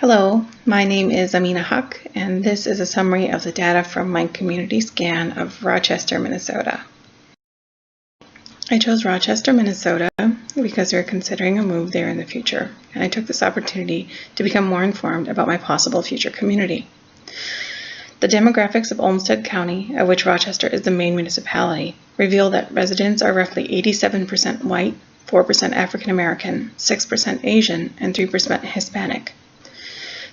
Hello, my name is Amina Huck, and this is a summary of the data from my community scan of Rochester, Minnesota. I chose Rochester, Minnesota because we're considering a move there in the future, and I took this opportunity to become more informed about my possible future community. The demographics of Olmsted County, of which Rochester is the main municipality, reveal that residents are roughly 87% white, 4% African American, 6% Asian, and 3% Hispanic.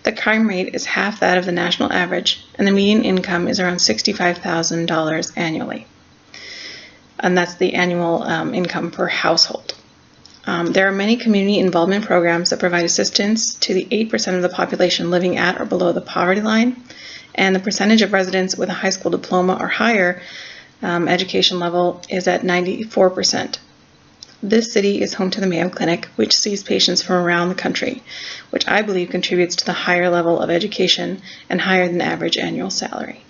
The crime rate is half that of the national average, and the median income is around $65,000 annually. And that's the annual income per household. There are many community involvement programs that provide assistance to the 8% of the population living at or below the poverty line, and the percentage of residents with a high school diploma or higher education level is at 94%. This city is home to the Mayo Clinic, which sees patients from around the country, which I believe contributes to the higher level of education and higher than average annual salary.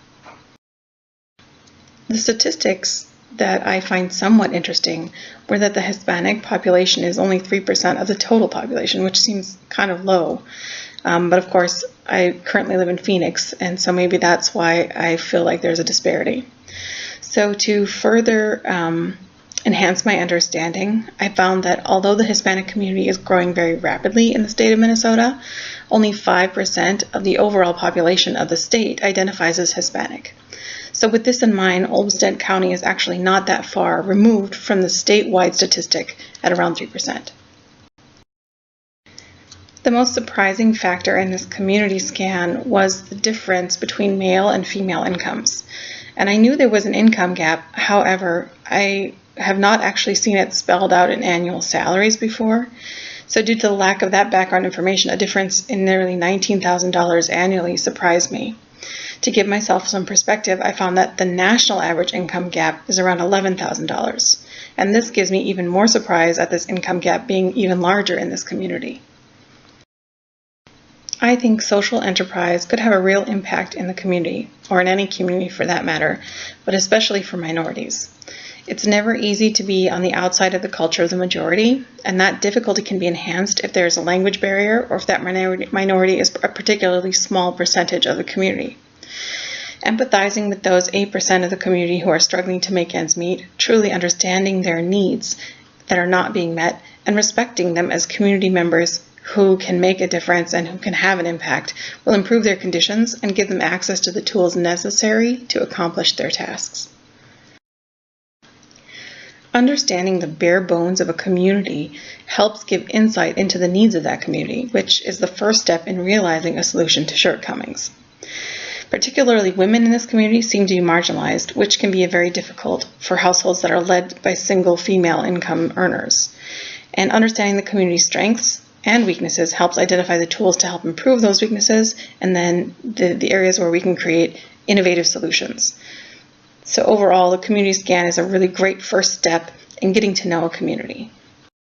The statistics that I find somewhat interesting were that the Hispanic population is only 3% of the total population, which seems kind of low. But of course, I currently live in Phoenix, and so maybe that's why I feel like there's a disparity. So to further enhance my understanding, I found that although the Hispanic community is growing very rapidly in the state of Minnesota, only 5% of the overall population of the state identifies as Hispanic. So with this in mind, Olmsted County is actually not that far removed from the statewide statistic at around 3%. The most surprising factor in this community scan was the difference between male and female incomes. And I knew there was an income gap. However, I have not actually seen it spelled out in annual salaries before. So due to the lack of that background information, a difference in nearly $19,000 annually surprised me. To give myself some perspective, I found that the national average income gap is around $11,000. And this gives me even more surprise at this income gap being even larger in this community. I think social enterprise could have a real impact in the community, or in any community for that matter, but especially for minorities. It's never easy to be on the outside of the culture of the majority, and that difficulty can be enhanced if there is a language barrier or if that minority is a particularly small percentage of the community. Empathizing with those 8% of the community who are struggling to make ends meet, truly understanding their needs that are not being met, and respecting them as community members who can make a difference and who can have an impact will improve their conditions and give them access to the tools necessary to accomplish their tasks. Understanding the bare bones of a community helps give insight into the needs of that community, which is the first step in realizing a solution to shortcomings. Particularly women in this community seem to be marginalized, which can be very difficult for households that are led by single female income earners. And understanding the community's strengths and weaknesses helps identify the tools to help improve those weaknesses, and then the areas where we can create innovative solutions. So overall, the community scan is a really great first step in getting to know a community.